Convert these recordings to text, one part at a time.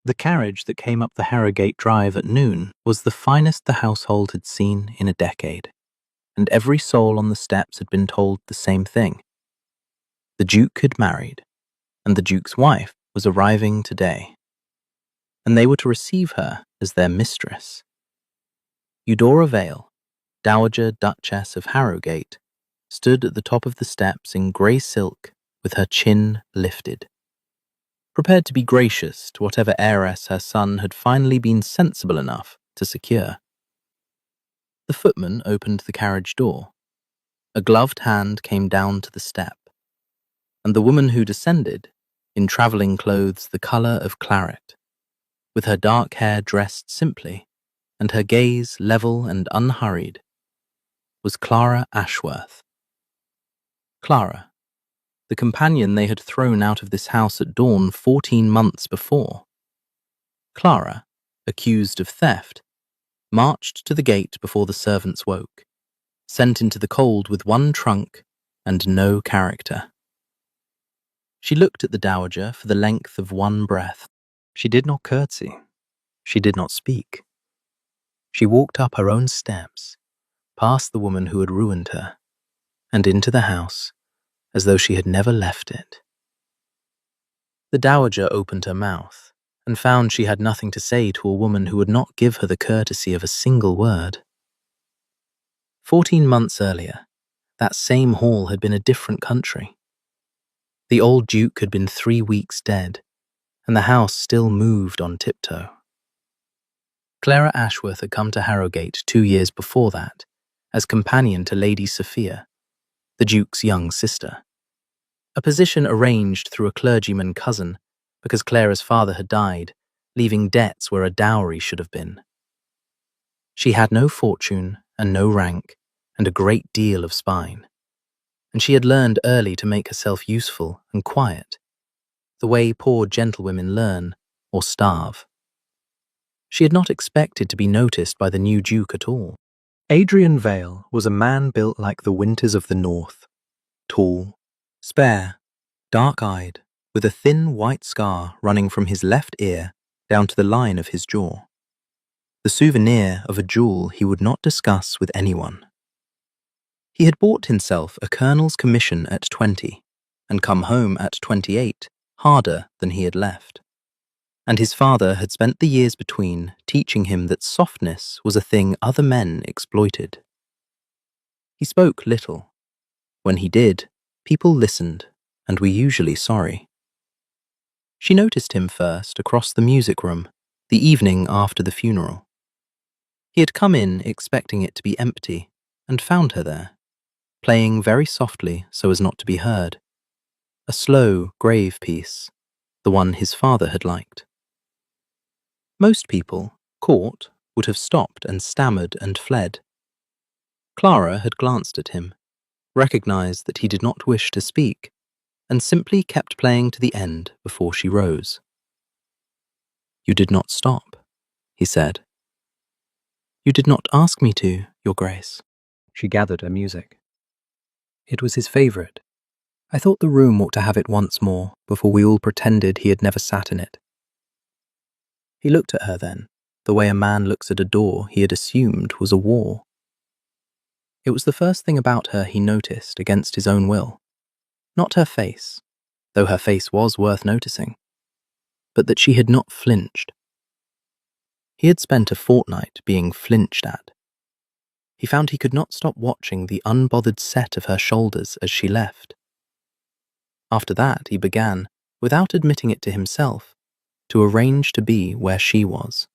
The carriage that came up the Harrogate Drive at noon was the finest the household had seen in a decade, and every soul on the steps had been told the same thing. The Duke had married, and the Duke's wife was arriving today, and they were to receive her as their mistress. Eudora Vale, Dowager Duchess of Harrogate, stood at the top of the steps in grey silk with her chin lifted, prepared to be gracious to whatever heiress her son had finally been sensible enough to secure. The footman opened the carriage door. A gloved hand came down to the step, and the woman who descended, in travelling clothes the colour of claret, with her dark hair dressed simply, and her gaze level and unhurried, was Clara Ashworth. Clara, the companion they had thrown out of this house at dawn 14 months before. Clara, accused of theft, marched to the gate before the servants woke, sent into the cold with one trunk and no character. She looked at the dowager for the length of one breath. She did not curtsy. She did not speak. She walked up her own steps, past the woman who had ruined her, and into the house, as though she had never left it. The dowager opened her mouth, and found she had nothing to say to a woman who would not give her the courtesy of a single word. 14 months earlier, that same hall had been a different country. The old Duke had been 3 weeks dead, and the house still moved on tiptoe. Clara Ashworth had come to Harrogate 2 years before that, as companion to Lady Sophia, the Duke's young sister, a position arranged through a clergyman cousin because Clara's father had died, leaving debts where a dowry should have been. She had no fortune and no rank and a great deal of spine, and she had learned early to make herself useful and quiet, the way poor gentlewomen learn or starve. She had not expected to be noticed by the new Duke at all. Adrian Vale was a man built like the winters of the north, tall, spare, dark-eyed, with a thin white scar running from his left ear down to the line of his jaw, the souvenir of a jewel he would not discuss with anyone. He had bought himself a colonel's commission at 20 and come home at 28 harder than he had left, and his father had spent the years between teaching him that softness was a thing other men exploited. He spoke little. When he did, people listened and were usually sorry. She noticed him first across the music room, the evening after the funeral. He had come in expecting it to be empty and found her there, playing very softly so as not to be heard. A slow, grave piece, the one his father had liked. Most people, caught, would have stopped and stammered and fled. Clara had glanced at him, recognized that he did not wish to speak, and simply kept playing to the end before she rose. "You did not stop," he said. "You did not ask me to, Your Grace." She gathered her music. It was his favourite. I thought the room ought to have it once more before we all pretended he had never sat in it. He looked at her then, the way a man looks at a door he had assumed was a war. It was the first thing about her he noticed against his own will. Not her face, though her face was worth noticing, but that she had not flinched. He had spent a fortnight being flinched at. He found he could not stop watching the unbothered set of her shoulders as she left. After that he began, without admitting it to himself, to arrange to be where she was.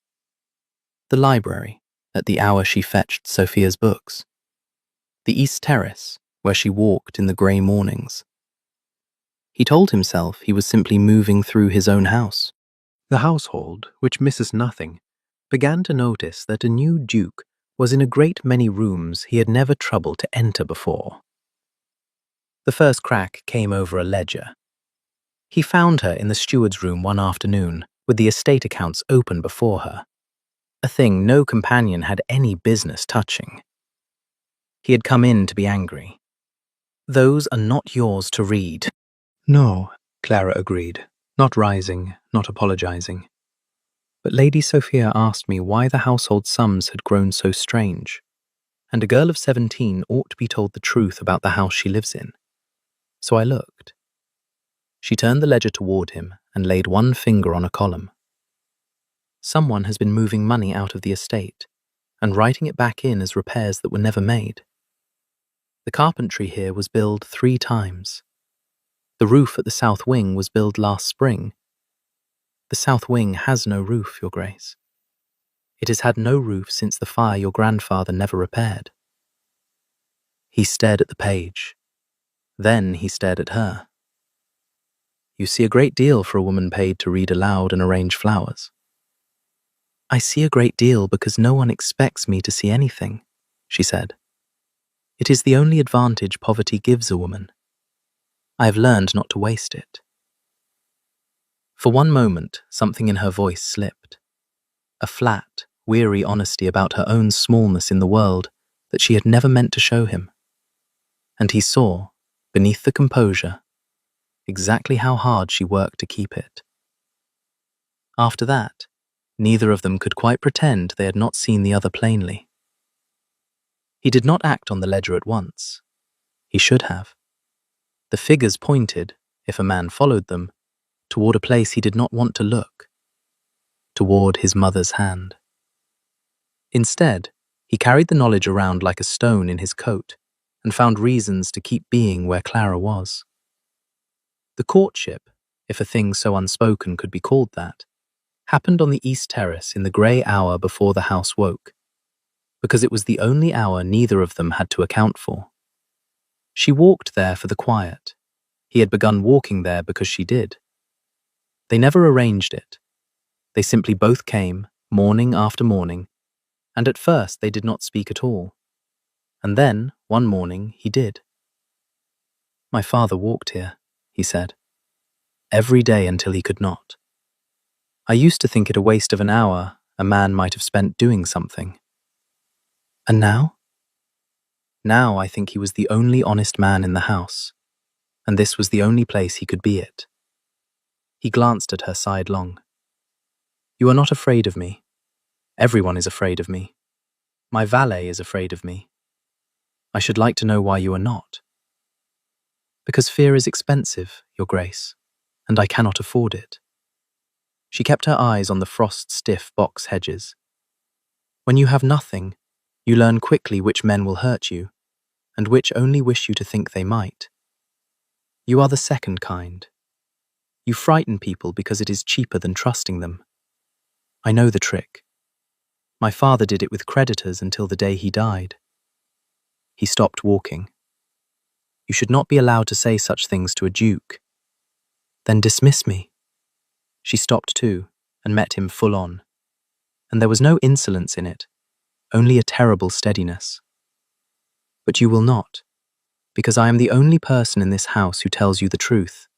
The library, at the hour she fetched Sophia's books. The East Terrace, where she walked in the grey mornings. He told himself he was simply moving through his own house. The household, which misses nothing, began to notice that a new Duke was in a great many rooms he had never troubled to enter before. The first crack came over a ledger. He found her in the steward's room one afternoon, with the estate accounts open before her, a thing no companion had any business touching. He had come in to be angry. "Those are not yours to read." "No," Clara agreed, not rising, not apologizing. But Lady Sophia asked me why the household sums had grown so strange, and a girl of 17 ought to be told the truth about the house she lives in. So I looked. She turned the ledger toward him and laid one finger on a column. Someone has been moving money out of the estate and writing it back in as repairs that were never made. The carpentry here was billed 3 times. The roof at the south wing was billed last spring. The south wing has no roof, Your Grace. It has had no roof since the fire your grandfather never repaired. He stared at the page. Then he stared at her. You see a great deal for a woman paid to read aloud and arrange flowers. I see a great deal because no one expects me to see anything, she said. It is the only advantage poverty gives a woman. I have learned not to waste it. For one moment, something in her voice slipped. A flat, weary honesty about her own smallness in the world that she had never meant to show him. And he saw, beneath the composure, exactly how hard she worked to keep it. After that, neither of them could quite pretend they had not seen the other plainly. He did not act on the ledger at once. He should have. The figures pointed, if a man followed them, toward a place he did not want to look, toward his mother's hand. Instead, he carried the knowledge around like a stone in his coat and found reasons to keep being where Clara was. The courtship, if a thing so unspoken could be called that, happened on the east terrace in the grey hour before the house woke, because it was the only hour neither of them had to account for. She walked there for the quiet. He had begun walking there because she did. They never arranged it. They simply both came, morning after morning, and at first they did not speak at all. And then, one morning, he did. My father walked here, he said, every day until he could not. I used to think it a waste of an hour a man might have spent doing something. And now? Now I think he was the only honest man in the house, and this was the only place he could be it. He glanced at her sidelong. You are not afraid of me. Everyone is afraid of me. My valet is afraid of me. I should like to know why you are not. Because fear is expensive, Your Grace, and I cannot afford it. She kept her eyes on the frost-stiff box hedges. When you have nothing, you learn quickly which men will hurt you, and which only wish you to think they might. You are the second kind. You frighten people because it is cheaper than trusting them. I know the trick. My father did it with creditors until the day he died. He stopped walking. You should not be allowed to say such things to a duke. Then dismiss me. She stopped too, and met him full on. And there was no insolence in it, only a terrible steadiness. But you will not, because I am the only person in this house who tells you the truth,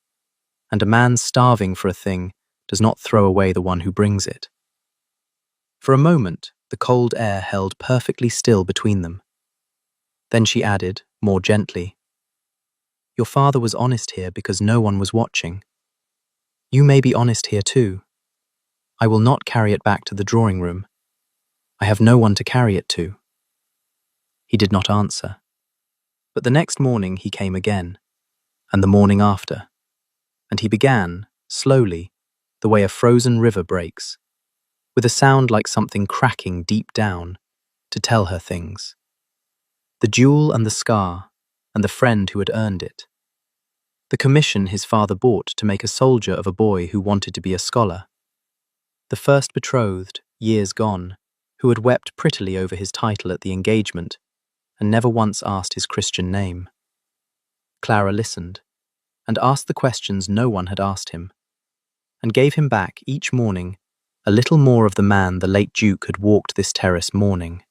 and a man starving for a thing does not throw away the one who brings it. For a moment, the cold air held perfectly still between them. Then she added, more gently, Your father was honest here because no one was watching. You may be honest here too. I will not carry it back to the drawing room. I have no one to carry it to. He did not answer. But the next morning he came again, and the morning after, and he began, slowly, the way a frozen river breaks, with a sound like something cracking deep down, to tell her things. The jewel and the scar, and the friend who had earned it. The commission his father bought to make a soldier of a boy who wanted to be a scholar. The first betrothed, years gone, who had wept prettily over his title at the engagement, and never once asked his Christian name. Clara listened, and asked the questions no one had asked him, and gave him back each morning a little more of the man the late Duke had walked this terrace mourning.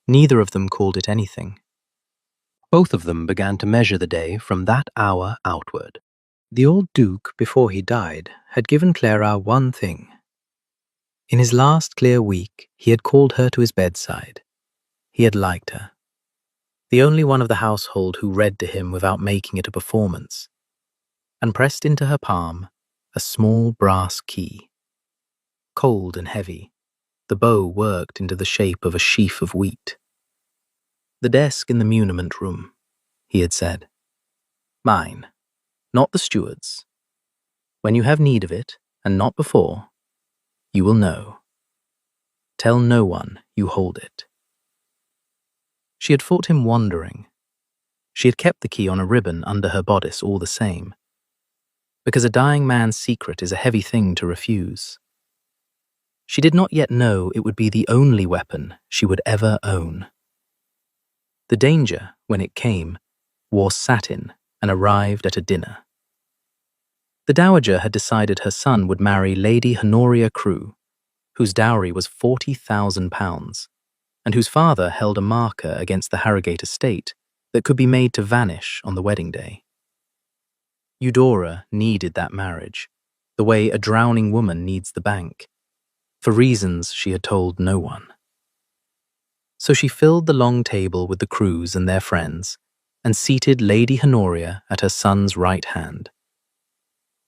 Neither of them called it anything. Both of them began to measure the day from that hour outward. The old Duke, before he died, had given Clara one thing. In his last clear week, he had called her to his bedside. He had liked her. The only one of the household who read to him without making it a performance, and pressed into her palm a small brass key. cold and heavy. The bow worked into the shape of a sheaf of wheat. "The desk in the muniment room," he had said. "Mine, not the steward's. When you have need of it, and not before, you will know. Tell no one you hold it." She had thought him wandering. She had kept the key on a ribbon under her bodice all the same, because a dying man's secret is a heavy thing to refuse. She did not yet know it would be the only weapon she would ever own. The danger, when it came, wore satin and arrived at a dinner. The dowager had decided her son would marry Lady Honoria Crewe, whose dowry was £40,000, and whose father held a marker against the Harrogate estate that could be made to vanish on the wedding day. Eudora needed that marriage, the way a drowning woman needs the bank, for reasons she had told no one. So she filled the long table with the Crews and their friends, and seated Lady Honoria at her son's right hand.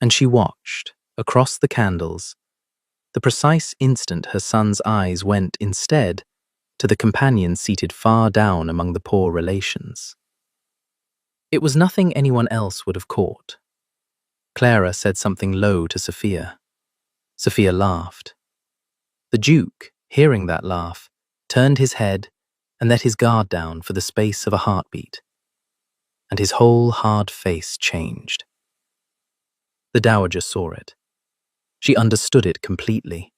And she watched, across the candles, the precise instant her son's eyes went instead to the companion seated far down among the poor relations. It was nothing anyone else would have caught. Clara said something low to Sophia. Sophia laughed. The Duke, hearing that laugh, turned his head and let his guard down for the space of a heartbeat, and his whole hard face changed. The dowager saw it. She understood it completely.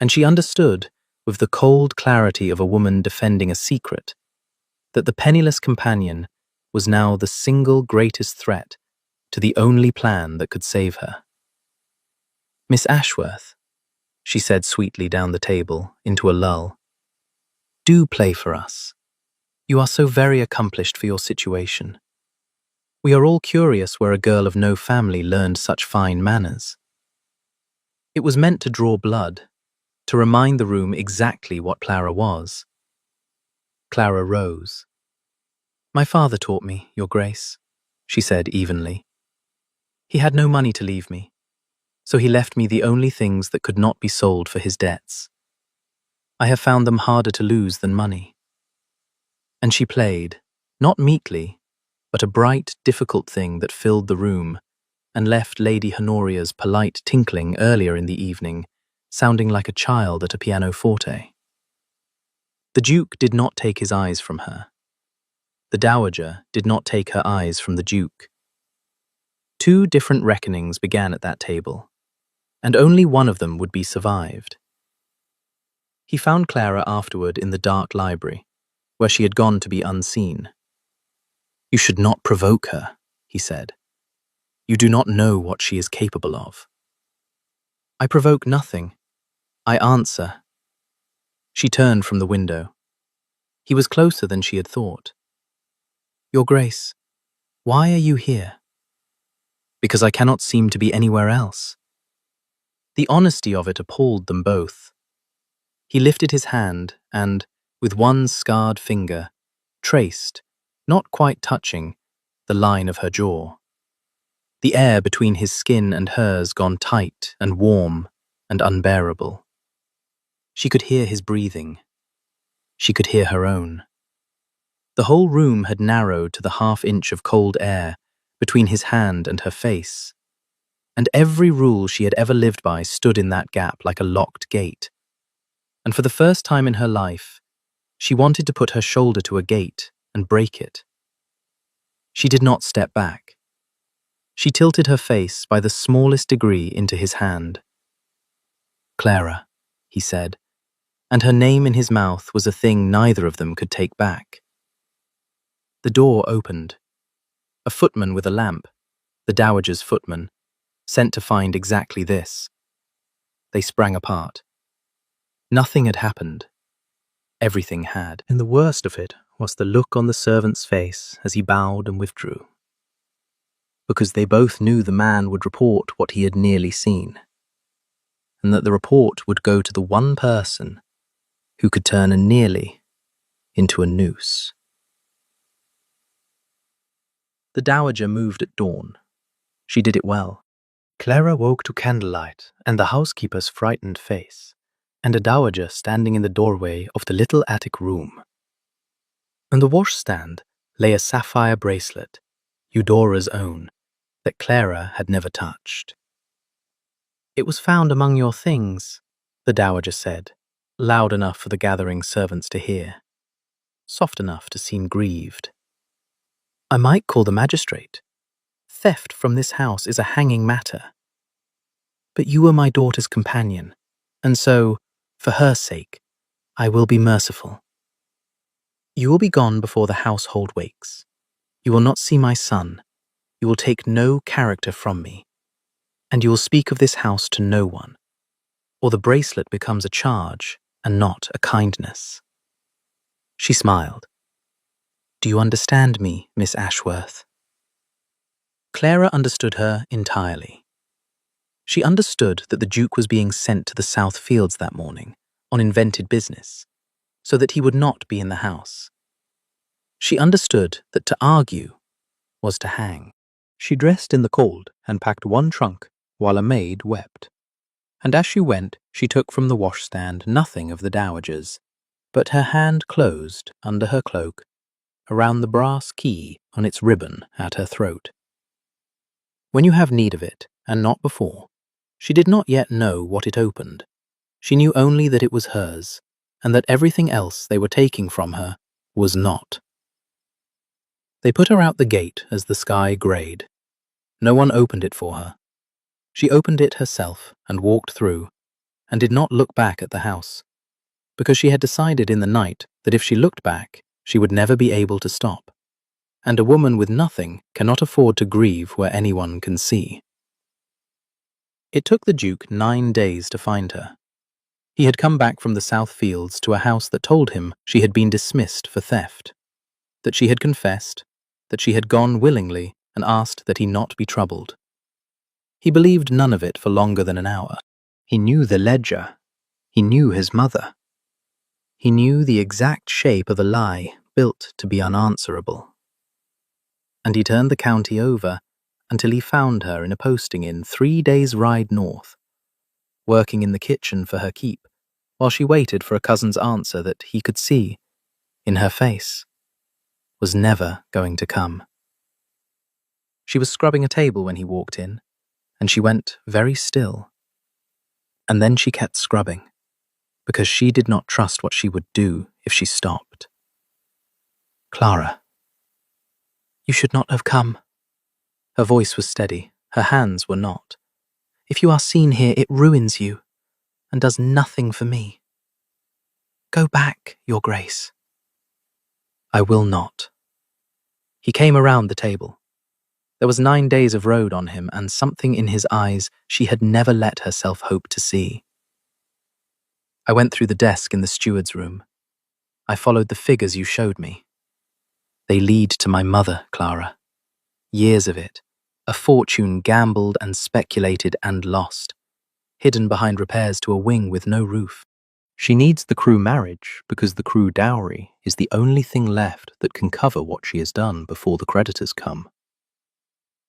And she understood, with the cold clarity of a woman defending a secret, that the penniless companion was now the single greatest threat to the only plan that could save her. "Miss Ashworth," she said sweetly down the table, into a lull, "do play for us. You are so very accomplished for your situation. We are all curious where a girl of no family learned such fine manners." It was meant to draw blood, to remind the room exactly what Clara was. Clara rose. "My father taught me, Your Grace," she said evenly. "He had no money to leave me, so he left me the only things that could not be sold for his debts. I have found them harder to lose than money." And she played, not meekly, but a bright, difficult thing that filled the room and left Lady Honoria's polite tinkling earlier in the evening sounding like a child at a pianoforte. The Duke did not take his eyes from her. The dowager did not take her eyes from the Duke. Two different reckonings began at that table, and only one of them would be survived. He found Clara afterward in the dark library, where she had gone to be unseen. "You should not provoke her," he said. "You do not know what she is capable of." "I provoke nothing. I answer." She turned from the window. He was closer than she had thought. "Your Grace, why are you here?" "Because I cannot seem to be anywhere else." The honesty of it appalled them both. He lifted his hand and, with one scarred finger, traced, not quite touching, the line of her jaw. The air between his skin and hers gone tight and warm and unbearable. She could hear his breathing. She could hear her own. The whole room had narrowed to the half-inch of cold air between his hand and her face, and every rule she had ever lived by stood in that gap like a locked gate. And for the first time in her life, she wanted to put her shoulder to a gate and break it. She did not step back. She tilted her face by the smallest degree into his hand. "Clara," he said, and her name in his mouth was a thing neither of them could take back. The door opened. A footman with a lamp, the dowager's footman, sent to find exactly this. They sprang apart. Nothing had happened. Everything had. And the worst of it was the look on the servant's face as he bowed and withdrew. Because they both knew the man would report what he had nearly seen, and that the report would go to the one person who could turn a nearly into a noose. The dowager moved at dawn. She did it well. Clara woke to candlelight and the housekeeper's frightened face, and a dowager standing in the doorway of the little attic room. On the washstand lay a sapphire bracelet, Eudora's own, that Clara had never touched. "It was found among your things," the dowager said, loud enough for the gathering servants to hear, soft enough to seem grieved. "I might call the magistrate. Theft from this house is a hanging matter. But you were my daughter's companion, and so, for her sake, I will be merciful. You will be gone before the household wakes. You will not see my son. You will take no character from me. And you will speak of this house to no one, or the bracelet becomes a charge and not a kindness." She smiled. "Do you understand me, Miss Ashworth?" Clara understood her entirely. She understood that the Duke was being sent to the South Fields that morning on invented business, so that he would not be in the house. She understood that to argue was to hang. She dressed in the cold and packed one trunk while a maid wept. And as she went, she took from the washstand nothing of the dowager's, but her hand closed under her cloak around the brass key on its ribbon at her throat. When you have need of it, and not before, she did not yet know what it opened. She knew only that it was hers, and that everything else they were taking from her was not. They put her out the gate as the sky greyed. No one opened it for her. She opened it herself and walked through, and did not look back at the house, because she had decided in the night that if she looked back, she would never be able to stop, and a woman with nothing cannot afford to grieve where anyone can see. It took the Duke 9 days to find her. He had come back from the South Fields to a house that told him she had been dismissed for theft, that she had confessed, that she had gone willingly and asked that he not be troubled. He believed none of it for longer than an hour. He knew the ledger. He knew his mother. He knew the exact shape of a lie built to be unanswerable. And he turned the county over until he found her in a posting inn 3 days' ride north, working in the kitchen for her keep, while she waited for a cousin's answer that he could see, in her face, was never going to come. She was scrubbing a table when he walked in, and she went very still. And then she kept scrubbing, because she did not trust what she would do if she stopped. "Clara, you should not have come." Her voice was steady, her hands were not. "If you are seen here, it ruins you, and does nothing for me. Go back, Your Grace." "I will not." He came around the table. There was 9 days of road on him, and something in his eyes she had never let herself hope to see. "I went through the desk in the steward's room. I followed the figures you showed me. They lead to my mother, Clara. Years of it, a fortune gambled and speculated and lost, hidden behind repairs to a wing with no roof. She needs the crew marriage because the crew dowry is the only thing left that can cover what she has done before the creditors come.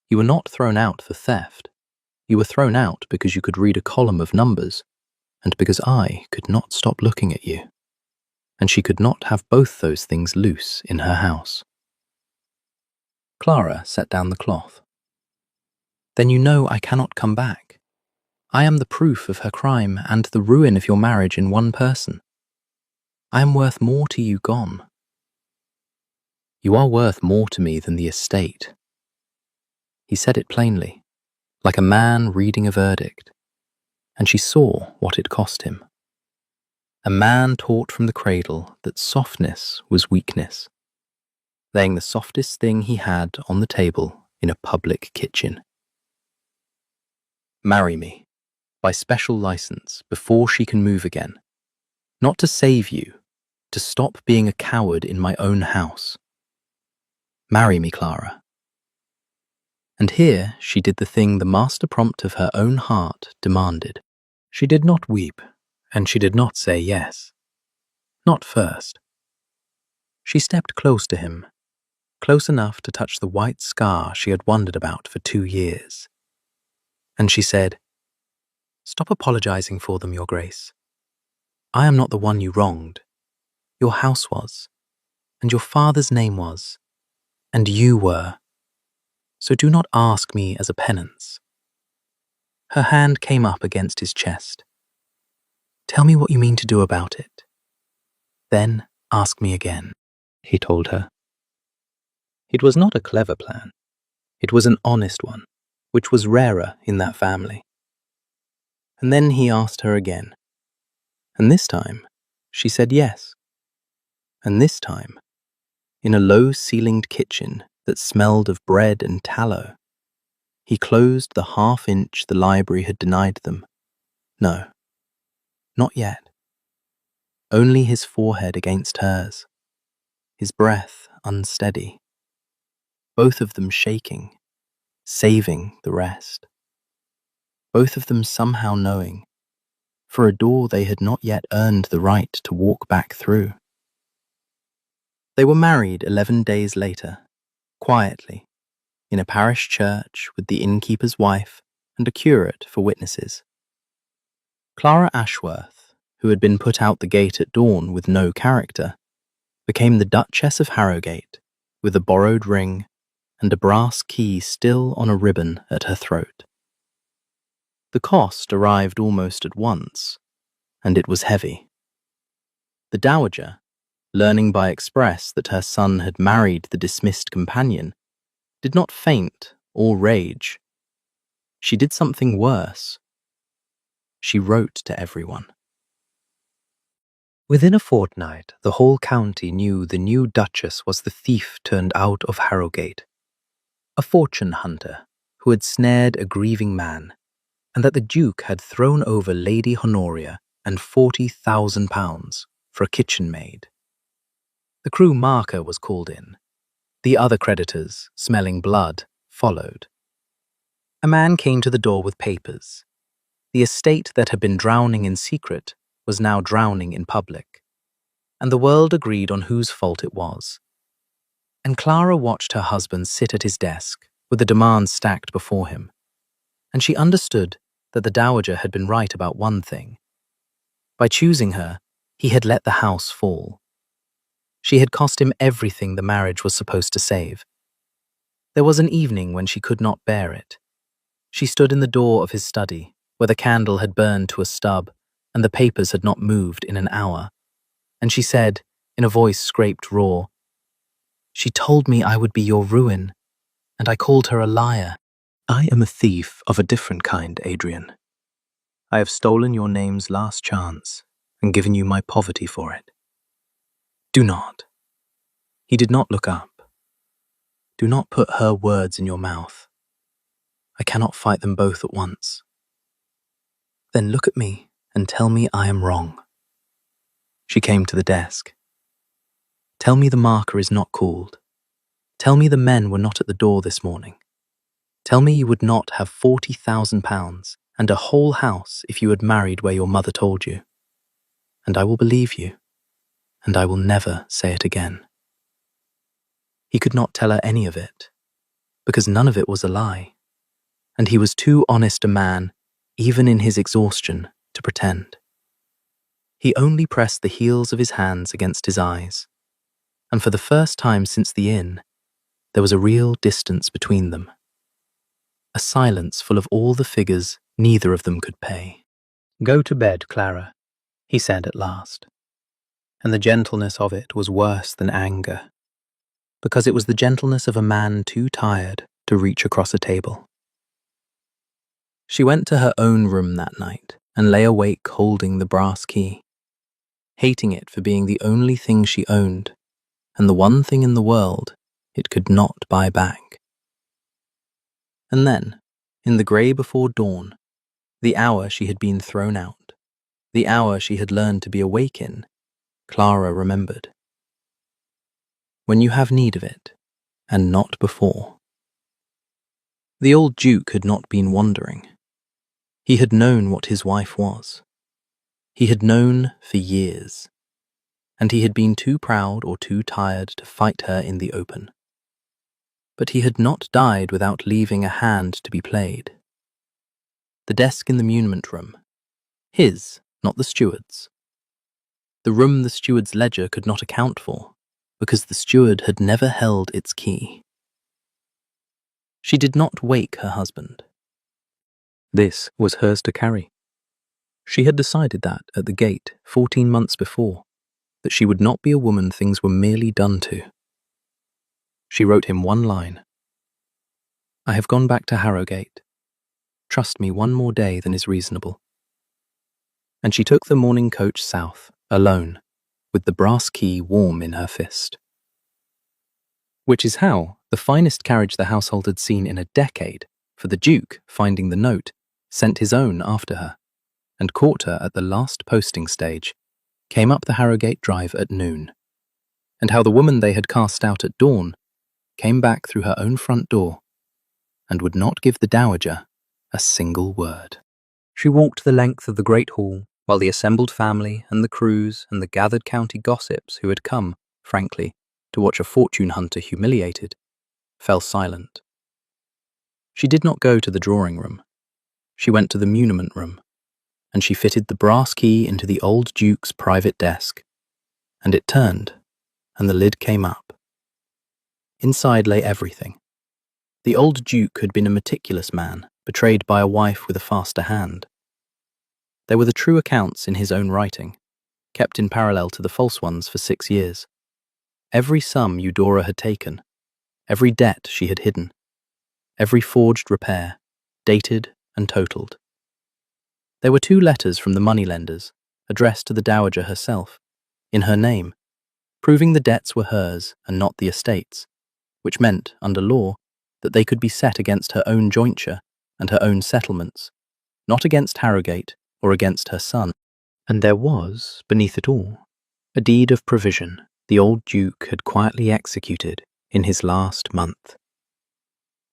You were not thrown out for theft. You were thrown out because you could read a column of numbers, and because I could not stop looking at you. And she could not have both those things loose in her house." Clara set down the cloth. "Then you know I cannot come back. I am the proof of her crime and the ruin of your marriage in one person. I am worth more to you gone." "You are worth more to me than the estate." He said it plainly, like a man reading a verdict, and she saw what it cost him. A man taught from the cradle that softness was weakness, laying the softest thing he had on the table in a public kitchen. "Marry me, by special license, before she can move again. Not to save you, to stop being a coward in my own house. Marry me, Clara." And here she did the thing the master prompt of her own heart demanded. She did not weep, and she did not say yes. Not first. She stepped close to him, close enough to touch the white scar she had wondered about for 2 years. and she said, "Stop apologizing for them, Your Grace. I am not the one you wronged. Your house was, and your father's name was, and you were. So do not ask me as a penance." Her hand came up against his chest. "Tell me what you mean to do about it. Then ask me again," he told her. It was not a clever plan. It was an honest one, which was rarer in that family. And then he asked her again. And this time, she said yes. And this time, in a low-ceilinged kitchen that smelled of bread and tallow, he closed the half-inch the library had denied them. No, not yet. Only his forehead against hers, his breath unsteady, both of them shaking, saving the rest. Both of them somehow knowing, for a door they had not yet earned the right to walk back through. They were married 11 days later, quietly, in a parish church with the innkeeper's wife and a curate for witnesses. Clara Ashworth, who had been put out the gate at dawn with no character, became the Duchess of Harrogate with a borrowed ring and a brass key still on a ribbon at her throat. The cost arrived almost at once, and it was heavy. The dowager, learning by express that her son had married the dismissed companion, did not faint or rage. She did something worse. She wrote to everyone. Within a fortnight, the whole county knew the new Duchess was the thief turned out of Harrogate, a fortune hunter who had snared a grieving man, and that the Duke had thrown over Lady Honoria and £40,000 for a kitchen maid. The crew marker was called in. The other creditors, smelling blood, followed. A man came to the door with papers. The estate that had been drowning in secret was now drowning in public, and the world agreed on whose fault it was. And Clara watched her husband sit at his desk with the demands stacked before him, and she understood that the dowager had been right about one thing. By choosing her, he had let the house fall. She had cost him everything the marriage was supposed to save. There was an evening when she could not bear it. She stood in the door of his study, where the candle had burned to a stub and the papers had not moved in an hour, and she said, in a voice scraped raw, "She told me I would be your ruin, and I called her a liar. I am a thief of a different kind, Adrian. I have stolen your name's last chance and given you my poverty for it. Do not." He did not look up. "Do not put her words in your mouth. I cannot fight them both at once. Then look at me and tell me I am wrong." She came to the desk. "Tell me the marker is not called. Tell me the men were not at the door this morning. Tell me you would not have £40,000 and a whole house if you had married where your mother told you. And I will believe you, and I will never say it again." He could not tell her any of it, because none of it was a lie, and he was too honest a man, even in his exhaustion, to pretend. He only pressed the heels of his hands against his eyes, and for the first time since the inn, there was a real distance between them. A silence full of all the figures neither of them could pay. "Go to bed, Clara," he said at last, and the gentleness of it was worse than anger, because it was the gentleness of a man too tired to reach across a table. She went to her own room that night and lay awake holding the brass key, hating it for being the only thing she owned and the one thing in the world it could not buy back. And then, in the grey before dawn, the hour she had been thrown out, the hour she had learned to be awake in, Clara remembered. When you have need of it, and not before. The old Duke had not been wandering. He had known what his wife was. He had known for years, and he had been too proud or too tired to fight her in the open. But he had not died without leaving a hand to be played. The desk in the muniment room. His, not the steward's. The room the steward's ledger could not account for, because the steward had never held its key. She did not wake her husband. This was hers to carry. She had decided that, at the gate, 14 months before, that she would not be a woman things were merely done to. She wrote him one line. I have gone back to Harrogate. Trust me one more day than is reasonable. And she took the morning coach south, alone, with the brass key warm in her fist. Which is how, the finest carriage the household had seen in a decade, for the Duke, finding the note, sent his own after her, and caught her at the last posting stage, came up the Harrogate Drive at noon, and how the woman they had cast out at dawn came back through her own front door, and would not give the dowager a single word. She walked the length of the great hall, while the assembled family and the crews and the gathered county gossips who had come, frankly, to watch a fortune hunter humiliated, fell silent. She did not go to the drawing room. She went to the muniment room, and she fitted the brass key into the old Duke's private desk, and it turned, and the lid came up. Inside lay everything. The old Duke had been a meticulous man, betrayed by a wife with a faster hand. There were the true accounts in his own writing, kept in parallel to the false ones for 6 years. Every sum Eudora had taken, every debt she had hidden, every forged repair, dated and totalled. There were 2 letters from the moneylenders, addressed to the dowager herself, in her name, proving the debts were hers and not the estate's, which meant, under law, that they could be set against her own jointure and her own settlements, not against Harrogate or against her son. And there was, beneath it all, a deed of provision the old Duke had quietly executed in his last month.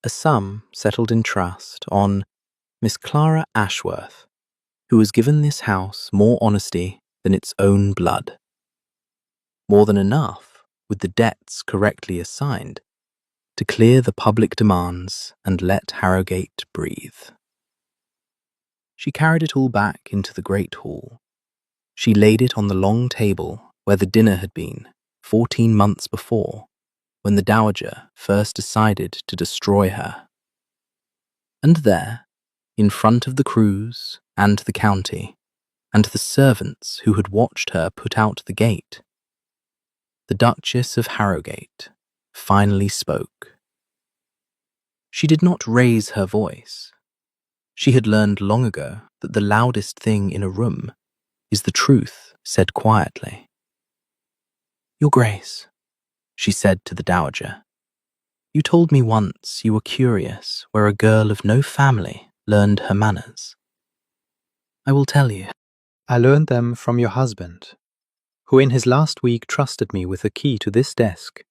A sum settled in trust on Miss Clara Ashworth, who was given this house more honesty than its own blood. More than enough, with the debts correctly assigned, to clear the public demands and let Harrogate breathe. She carried it all back into the great hall. She laid it on the long table where the dinner had been 14 months before, when the dowager first decided to destroy her. And there, in front of the crews and the county, and the servants who had watched her put out the gate, the Duchess of Harrogate finally spoke. She did not raise her voice. She had learned long ago that the loudest thing in a room is the truth said quietly. Your Grace, she said to the dowager, you told me once you were curious where a girl of no family learned her manners. I will tell you. I learned them from your husband, who in his last week trusted me with the key to this desk,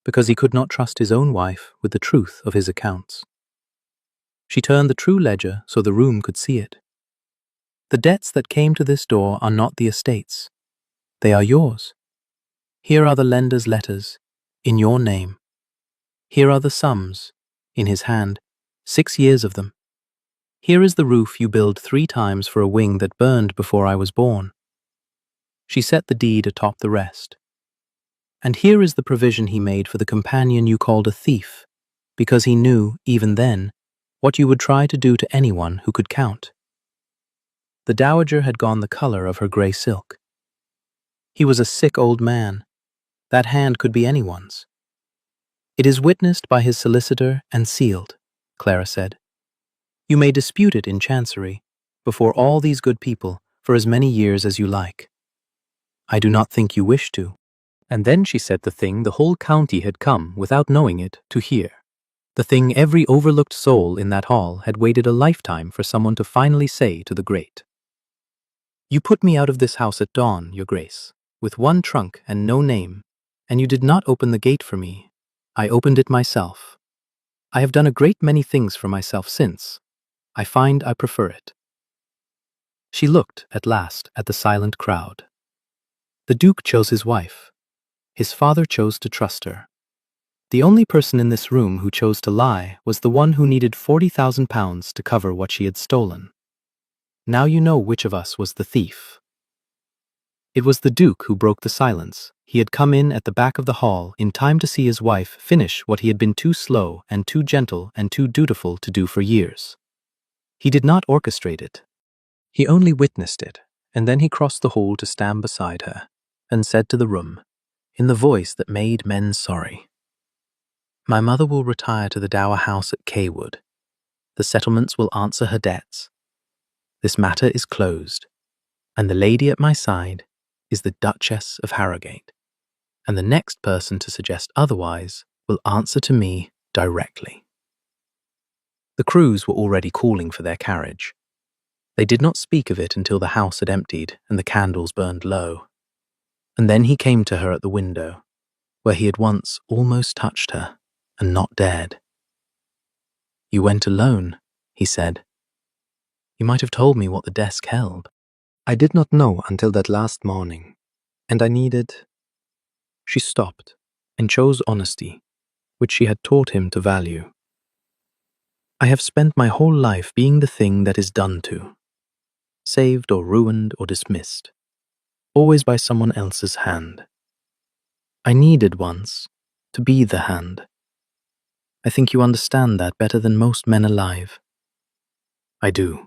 because he could not trust his own wife with the truth of his accounts. She turned the true ledger so the room could see it. The debts that came to this door are not the estate's. They are yours. Here are the lender's letters, in your name. Here are the sums, in his hand, 6 years of them. Here is the roof you built 3 times for a wing that burned before I was born. She set the deed atop the rest. And here is the provision he made for the companion you called a thief, because he knew, even then, what you would try to do to anyone who could count. The dowager had gone the color of her grey silk. He was a sick old man. That hand could be anyone's. It is witnessed by his solicitor and sealed, Clara said. You may dispute it in chancery, before all these good people, for as many years as you like. I do not think you wish to. And then she said the thing the whole county had come, without knowing it, to hear. The thing every overlooked soul in that hall had waited a lifetime for someone to finally say to the great. You put me out of this house at dawn, Your Grace, with 1 trunk and no name, and you did not open the gate for me. I opened it myself. I have done a great many things for myself since. I find I prefer it. She looked, at last, at the silent crowd. The Duke chose his wife. His father chose to trust her. The only person in this room who chose to lie was the one who needed £40,000 to cover what she had stolen. Now you know which of us was the thief." It was the Duke who broke the silence. He had come in at the back of the hall in time to see his wife finish what he had been too slow and too gentle and too dutiful to do for years. He did not orchestrate it. He only witnessed it, and then he crossed the hall to stand beside her and said to the room, in the voice that made men sorry, "My mother will retire to the dower house at Cawood. The settlements will answer her debts. This matter is closed, and the lady at my side is the Duchess of Harrogate, and the next person to suggest otherwise will answer to me directly." The crews were already calling for their carriage. They did not speak of it until the house had emptied and the candles burned low. And then he came to her at the window, where he had once almost touched her and not dared. "You went alone," he said. "You might have told me what the desk held." "I did not know until that last morning, and I needed—" She stopped and chose honesty, which she had taught him to value. "I have spent my whole life being the thing that is done to, saved or ruined or dismissed, always by someone else's hand. I needed once to be the hand. I think you understand that better than most men alive." "I do."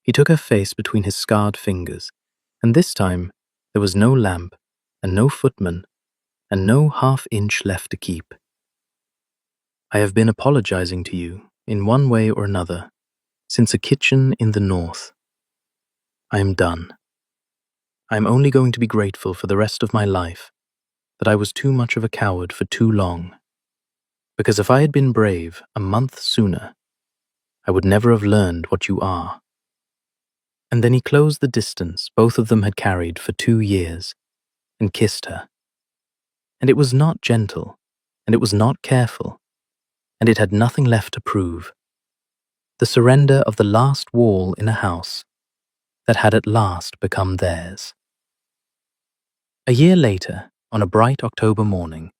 He took her face between his scarred fingers, and this time there was no lamp and no footman and no half-inch left to keep. "I have been apologizing to you, in one way or another, since a kitchen in the north. I am done. I am only going to be grateful for the rest of my life that I was too much of a coward for too long. Because if I had been brave a month sooner, I would never have learned what you are." And then he closed the distance both of them had carried for 2 years and kissed her. And it was not gentle, and it was not careful, and it had nothing left to prove. The surrender of the last wall in a house that had at last become theirs. A year later, on a bright October morning,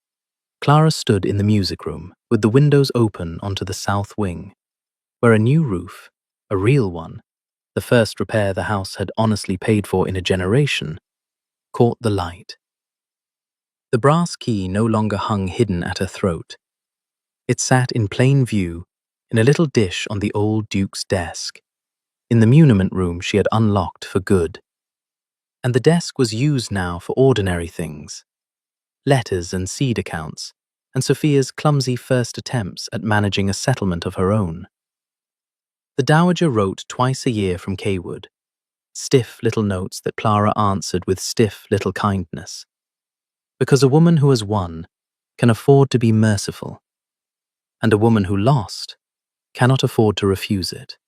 Clara stood in the music room with the windows open onto the south wing, where a new roof, a real one, the first repair the house had honestly paid for in a generation, caught the light. The brass key no longer hung hidden at her throat. It sat in plain view in a little dish on the old Duke's desk, in the muniment room she had unlocked for good. And the desk was used now for ordinary things, letters and seed accounts, and Sophia's clumsy first attempts at managing a settlement of her own. The Dowager wrote twice a year from Cawood, stiff little notes that Clara answered with stiff little kindness. Because a woman who has won can afford to be merciful, and a woman who lost cannot afford to refuse it.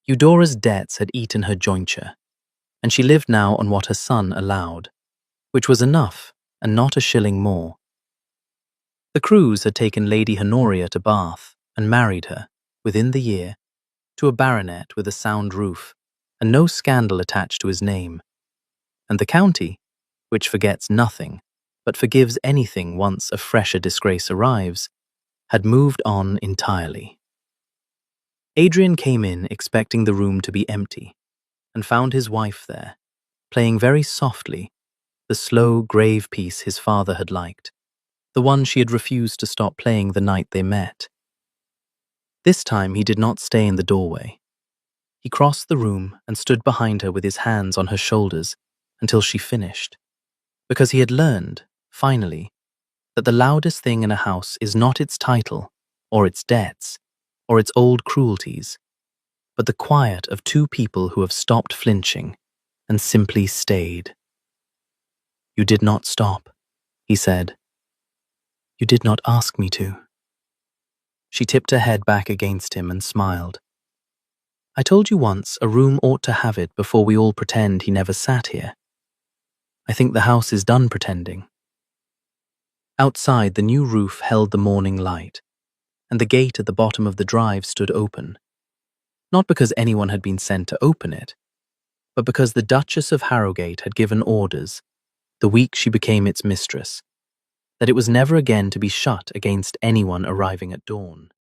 Eudora's debts had eaten her jointure, and she lived now on what her son allowed, which was enough and not a shilling more. The Crews had taken Lady Honoria to Bath and married her, within the year, to a baronet with a sound roof and no scandal attached to his name. And the county, which forgets nothing but forgives anything once a fresher disgrace arrives, had moved on entirely. Adrian came in expecting the room to be empty and found his wife there, playing very softly the slow, grave piece his father had liked, the one she had refused to stop playing the night they met. This time he did not stay in the doorway. He crossed the room and stood behind her with his hands on her shoulders until she finished, because he had learned, finally, that the loudest thing in a house is not its title, or its debts, or its old cruelties, but the quiet of two people who have stopped flinching and simply stayed. "You did not stop," he said. "You did not ask me to." She tipped her head back against him and smiled. "I told you once a room ought to have it before we all pretend he never sat here. I think the house is done pretending." Outside, the new roof held the morning light, and the gate at the bottom of the drive stood open, not because anyone had been sent to open it, but because the Duchess of Harrogate had given orders, the week she became its mistress, that it was never again to be shut against anyone arriving at dawn.